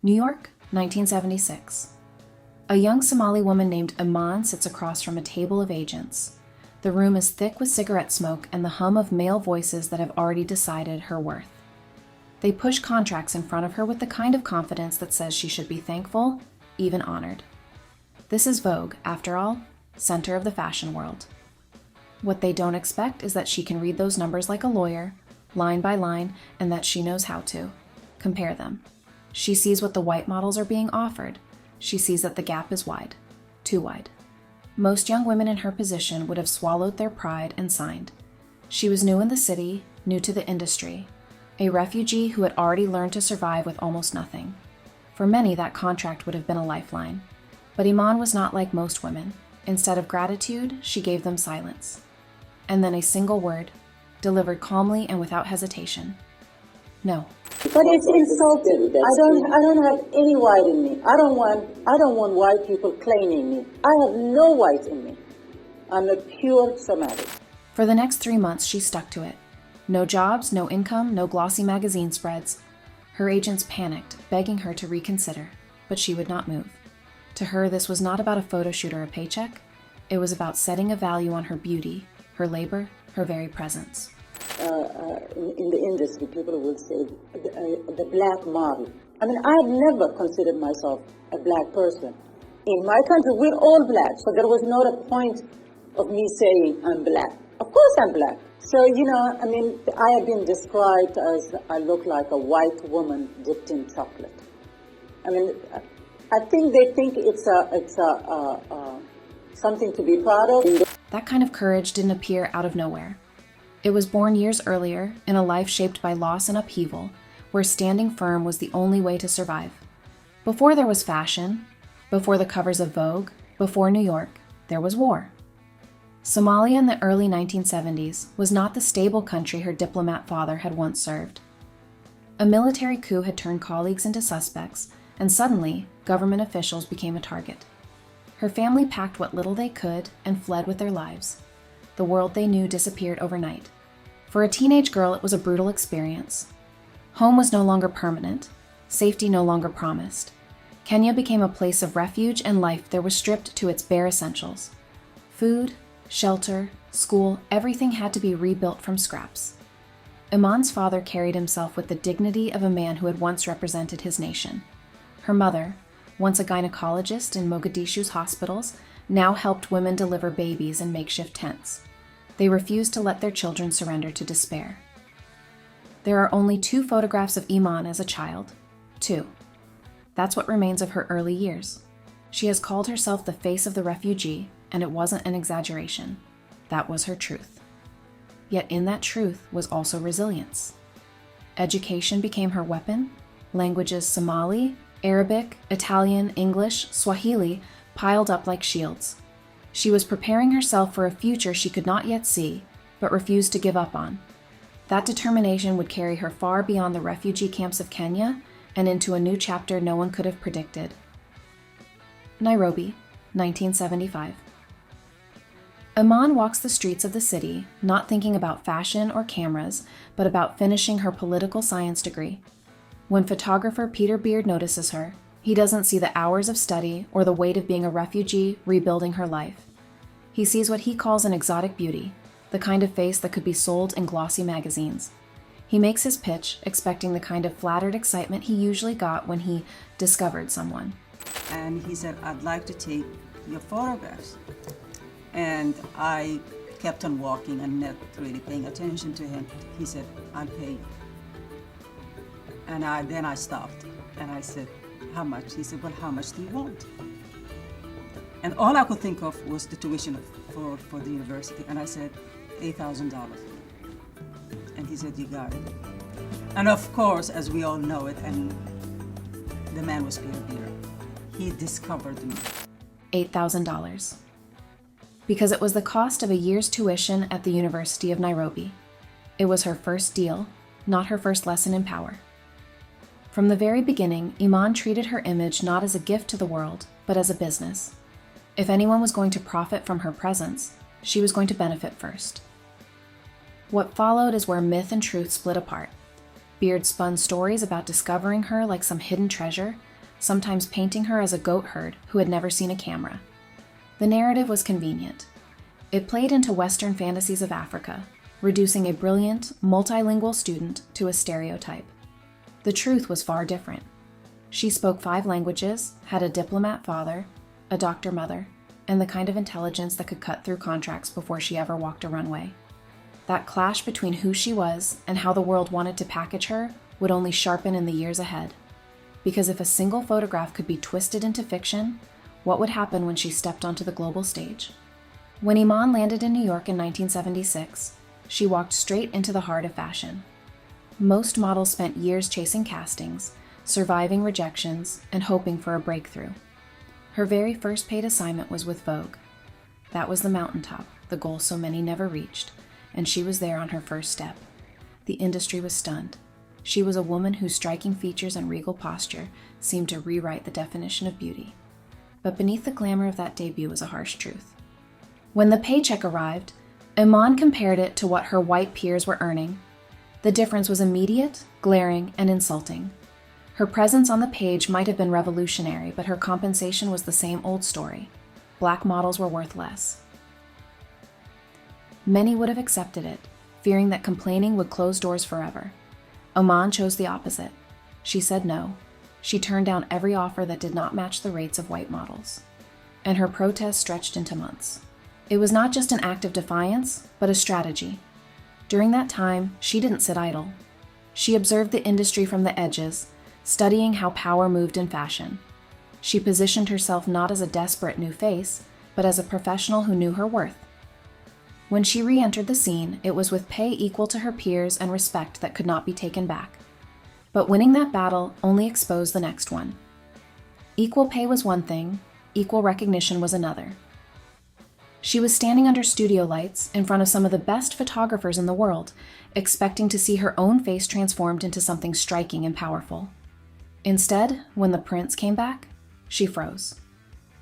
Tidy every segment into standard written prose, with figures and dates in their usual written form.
New York, 1976. A young Somali woman named Iman sits across from a table of agents. The room is thick with cigarette smoke and the hum of male voices that have already decided her worth. They push contracts in front of her with the kind of confidence that says she should be thankful, even honored. This is Vogue, after all, center of the fashion world. What they don't expect is that she can read those numbers like a lawyer, line by line, and that she knows how to compare them. She sees what the white models are being offered. She sees that the gap is wide, too wide. Most young women in her position would have swallowed their pride and signed. She was new in the city, new to the industry, a refugee who had already learned to survive with almost nothing. For many, that contract would have been a lifeline. But Iman was not like most women. Instead of gratitude, she gave them silence. And then a single word, delivered calmly and without hesitation. No. But it's insulting. I don't have any white in me. I don't want white people claiming me. I have no white in me. I'm a pure Somali. For the next 3 months, she stuck to it. No jobs, no income, no glossy magazine spreads. Her agents panicked, begging her to reconsider, but she would not move. To her, this was not about a photo shoot or a paycheck. It was about setting a value on her beauty, her labor, her very presence. In the industry, people will say the black model. I mean, I have never considered myself a black person. In my country, we're all black, so there was not a point of me saying I'm black. Of course I'm black. So, I mean, I have been described as I look like a white woman dipped in chocolate. I mean, I think they think it's something to be proud of. That kind of courage didn't appear out of nowhere. It was born years earlier in a life shaped by loss and upheaval, where standing firm was the only way to survive. Before there was fashion, before the covers of Vogue, before New York, there was war. Somalia in the early 1970s was not the stable country her diplomat father had once served. A military coup had turned colleagues into suspects, and suddenly, government officials became a target. Her family packed what little they could and fled with their lives. The world they knew disappeared overnight. For a teenage girl, it was a brutal experience. Home was no longer permanent, safety no longer promised. Kenya became a place of refuge, and life there was stripped to its bare essentials. Food, shelter, school, everything had to be rebuilt from scraps. Iman's father carried himself with the dignity of a man who had once represented his nation. Her mother, once a gynecologist in Mogadishu's hospitals, now helped women deliver babies in makeshift tents. They refused to let their children surrender to despair. There are only 2 photographs of Iman as a child. 2. That's what remains of her early years. She has called herself the face of the refugee, and it wasn't an exaggeration. That was her truth. Yet in that truth was also resilience. Education became her weapon. Languages Somali, Arabic, Italian, English, Swahili piled up like shields. She was preparing herself for a future she could not yet see, but refused to give up on. That determination would carry her far beyond the refugee camps of Kenya and into a new chapter no one could have predicted. Nairobi, 1975. Iman walks the streets of the city, not thinking about fashion or cameras, but about finishing her political science degree. When photographer Peter Beard notices her, he doesn't see the hours of study or the weight of being a refugee rebuilding her life. He sees what he calls an exotic beauty, the kind of face that could be sold in glossy magazines. He makes his pitch, expecting the kind of flattered excitement he usually got when he discovered someone. And he said, I'd like to take your photographs. And I kept on walking and not really paying attention to him. He said, I'll pay you. And then I stopped and I said, how much? He said, well, how much do you want? And all I could think of was the tuition for the university. And I said, $8,000. And he said, you got it. And of course, as we all know it, and the man was Peter Beard, he discovered me. $8,000. Because it was the cost of a year's tuition at the University of Nairobi. It was her first deal, not her first lesson in power. From the very beginning, Iman treated her image not as a gift to the world, but as a business. If anyone was going to profit from her presence, she was going to benefit first. What followed is where myth and truth split apart. Beard spun stories about discovering her like some hidden treasure, sometimes painting her as a goat herd who had never seen a camera. The narrative was convenient. It played into Western fantasies of Africa, reducing a brilliant, multilingual student to a stereotype. The truth was far different. She spoke 5 languages, had a diplomat father, a doctor mother, and the kind of intelligence that could cut through contracts before she ever walked a runway. That clash between who she was and how the world wanted to package her would only sharpen in the years ahead. Because if a single photograph could be twisted into fiction, what would happen when she stepped onto the global stage? When Iman landed in New York in 1976, she walked straight into the heart of fashion. Most models spent years chasing castings, surviving rejections, and hoping for a breakthrough. Her very first paid assignment was with Vogue. That was the mountaintop, the goal so many never reached, and she was there on her first step. The industry was stunned. She was a woman whose striking features and regal posture seemed to rewrite the definition of beauty. But beneath the glamour of that debut was a harsh truth. When the paycheck arrived, Iman compared it to what her white peers were earning. The difference was immediate, glaring, and insulting. Her presence on the page might have been revolutionary, but her compensation was the same old story. Black models were worth less. Many would have accepted it, fearing that complaining would close doors forever. Iman chose the opposite. She said no. She turned down every offer that did not match the rates of white models. And her protest stretched into months. It was not just an act of defiance, but a strategy. During that time, she didn't sit idle. She observed the industry from the edges, studying how power moved in fashion. She positioned herself not as a desperate new face, but as a professional who knew her worth. When she re-entered the scene, it was with pay equal to her peers and respect that could not be taken back. But winning that battle only exposed the next one. Equal pay was one thing, equal recognition was another. She was standing under studio lights in front of some of the best photographers in the world, expecting to see her own face transformed into something striking and powerful. Instead, when the prints came back, she froze.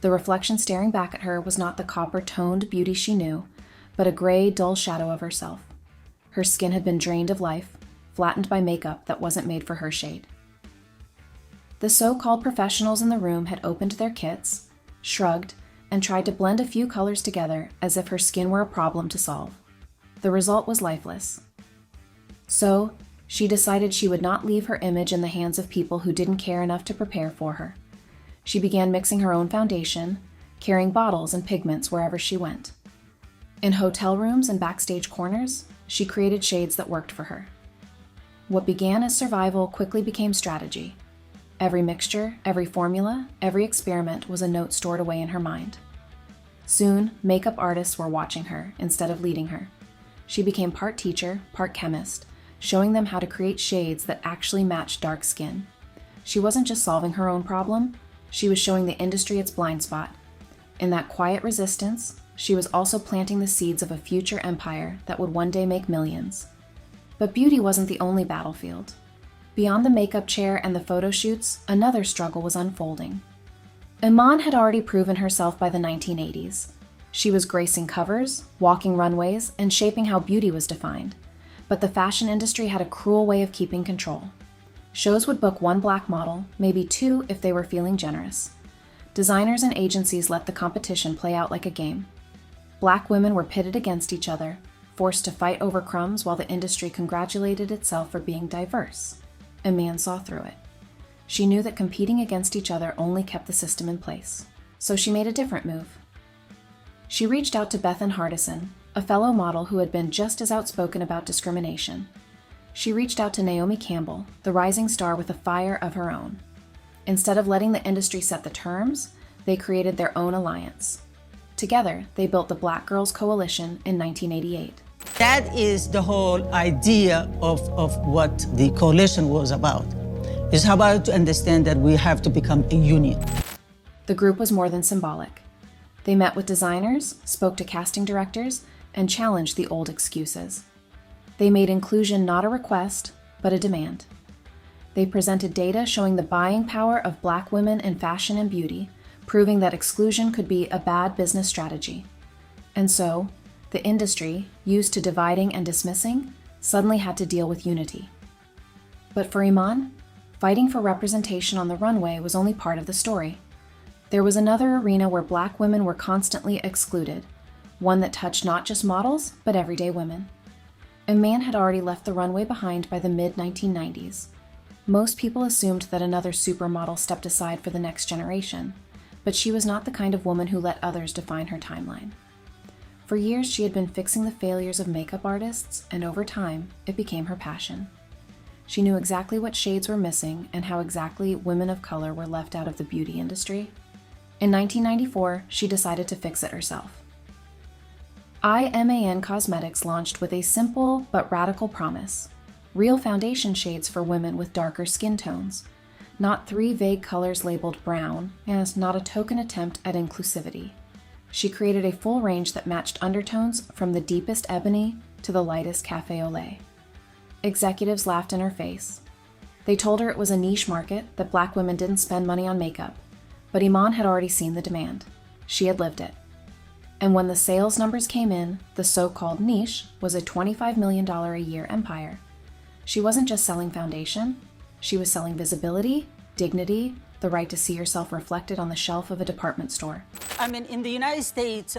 The reflection staring back at her was not the copper-toned beauty she knew, but a gray, dull shadow of herself. Her skin had been drained of life, flattened by makeup that wasn't made for her shade. The so-called professionals in the room had opened their kits, shrugged, and tried to blend a few colors together as if her skin were a problem to solve. The result was lifeless. So, she decided she would not leave her image in the hands of people who didn't care enough to prepare for her. She began mixing her own foundation, carrying bottles and pigments wherever she went. In hotel rooms and backstage corners, she created shades that worked for her. What began as survival quickly became strategy. Every mixture, every formula, every experiment was a note stored away in her mind. Soon, makeup artists were watching her instead of leading her. She became part teacher, part chemist, showing them how to create shades that actually matched dark skin. She wasn't just solving her own problem, she was showing the industry its blind spot. In that quiet resistance, she was also planting the seeds of a future empire that would one day make millions. But beauty wasn't the only battlefield. Beyond the makeup chair and the photo shoots, another struggle was unfolding. Iman had already proven herself by the 1980s. She was gracing covers, walking runways, and shaping how beauty was defined. But the fashion industry had a cruel way of keeping control. Shows would book 1 black model, maybe 2 if they were feeling generous. Designers and agencies let the competition play out like a game. Black women were pitted against each other, forced to fight over crumbs while the industry congratulated itself for being diverse. Iman saw through it. She knew that competing against each other only kept the system in place, so she made a different move. She reached out to Bethan Hardison, a fellow model who had been just as outspoken about discrimination. She reached out to Naomi Campbell, the rising star with a fire of her own. Instead of letting the industry set the terms, they created their own alliance. Together, they built the Black Girls Coalition in 1988. That is the whole idea of what the coalition was about. It's about to understand that we have to become a union. The group was more than symbolic. They met with designers, spoke to casting directors, and challenged the old excuses. They made inclusion not a request, but a demand. They presented data showing the buying power of Black women in fashion and beauty, proving that exclusion could be a bad business strategy. And so, the industry, used to dividing and dismissing, suddenly had to deal with unity. But for Iman, Fighting for representation on the runway was only part of the story. There was another arena where Black women were constantly excluded, one that touched not just models, but everyday women. Iman had already left the runway behind by the mid-1990s. Most people assumed that another supermodel stepped aside for the next generation, but she was not the kind of woman who let others define her timeline. For years, she had been fixing the failures of makeup artists, and over time, it became her passion. She knew exactly what shades were missing and how exactly women of color were left out of the beauty industry. In 1994, she decided to fix it herself. Iman Cosmetics launched with a simple but radical promise: real foundation shades for women with darker skin tones, not 3 vague colors labeled brown, and not a token attempt at inclusivity. She created a full range that matched undertones from the deepest ebony to the lightest cafe au lait. Executives laughed in her face. They told her it was a niche market, that Black women didn't spend money on makeup, but Iman had already seen the demand. She had lived it. And when the sales numbers came in, the so-called niche was a $25 million a year empire. She wasn't just selling foundation, she was selling visibility, dignity, the right to see yourself reflected on the shelf of a department store. I mean, in the United States,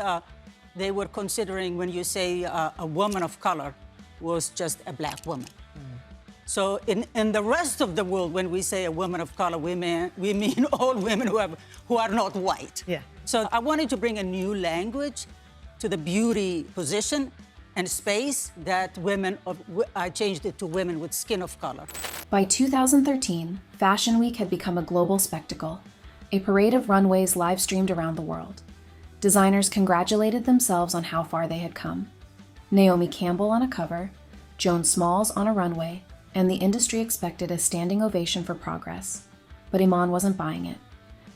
they were considering when you say a woman of color was just a Black woman. So in the rest of the world, when we say a woman of color, we mean all women who are not white. Yeah. So I wanted to bring a new language to the beauty position and space that I changed it to women with skin of color. By 2013, Fashion Week had become a global spectacle, a parade of runways live-streamed around the world. Designers congratulated themselves on how far they had come. Naomi Campbell on a cover, Joan Smalls on a runway, and the industry expected a standing ovation for progress. But Iman wasn't buying it.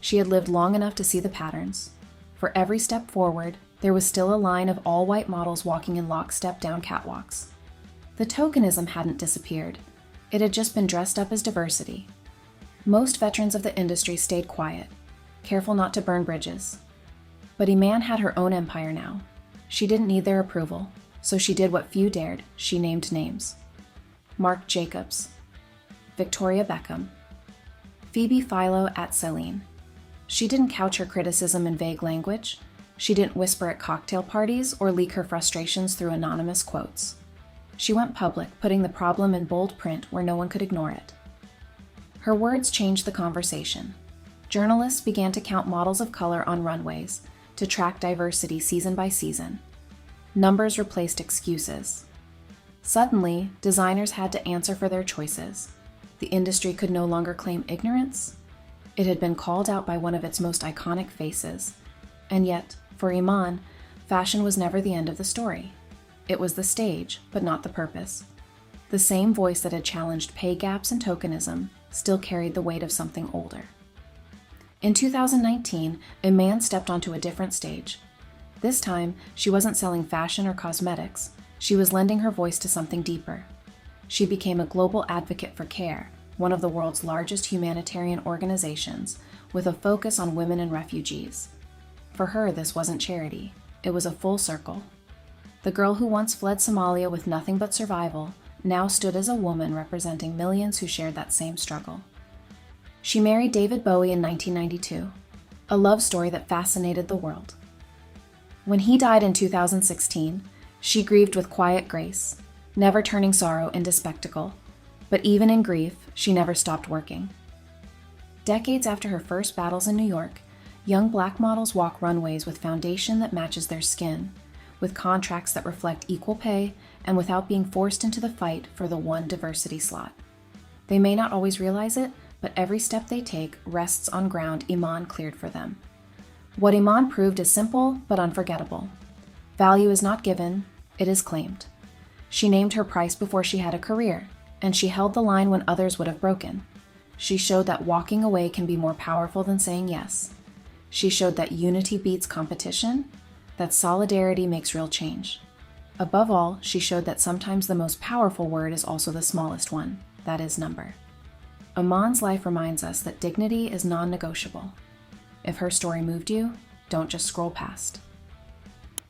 She had lived long enough to see the patterns. For every step forward, there was still a line of all-white models walking in lockstep down catwalks. The tokenism hadn't disappeared. It had just been dressed up as diversity. Most veterans of the industry stayed quiet, careful not to burn bridges. But Iman had her own empire now. She didn't need their approval, so she did what few dared. She named names. Marc Jacobs, Victoria Beckham, Phoebe Philo at Celine. She didn't couch her criticism in vague language. She didn't whisper at cocktail parties or leak her frustrations through anonymous quotes. She went public, putting the problem in bold print where no one could ignore it. Her words changed the conversation. Journalists began to count models of color on runways, to track diversity season by season. Numbers replaced excuses. Suddenly, designers had to answer for their choices. The industry could no longer claim ignorance. It had been called out by one of its most iconic faces. And yet, for Iman, fashion was never the end of the story. It was the stage, but not the purpose. The same voice that had challenged pay gaps and tokenism still carried the weight of something older. In 2019, Iman stepped onto a different stage. This time, she wasn't selling fashion or cosmetics. She was lending her voice to something deeper. She became a global advocate for CARE, one of the world's largest humanitarian organizations, with a focus on women and refugees. For her, this wasn't charity. It was a full circle. The girl who once fled Somalia with nothing but survival now stood as a woman representing millions who shared that same struggle. She married David Bowie in 1992, a love story that fascinated the world. When he died in 2016, she grieved with quiet grace, never turning sorrow into spectacle. But even in grief, she never stopped working. Decades after her first battles in New York, young Black models walk runways with foundation that matches their skin, with contracts that reflect equal pay, and without being forced into the fight for the one diversity slot. They may not always realize it, but every step they take rests on ground Iman cleared for them. What Iman proved is simple but unforgettable. Value is not given, it is claimed. She named her price before she had a career, and she held the line when others would have broken. She showed that walking away can be more powerful than saying yes. She showed that unity beats competition, that solidarity makes real change. Above all, she showed that sometimes the most powerful word is also the smallest one, that is number. Iman's life reminds us that dignity is non-negotiable. If her story moved you, don't just scroll past.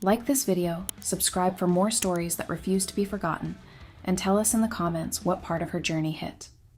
Like this video, subscribe for more stories that refuse to be forgotten, and tell us in the comments what part of her journey hit.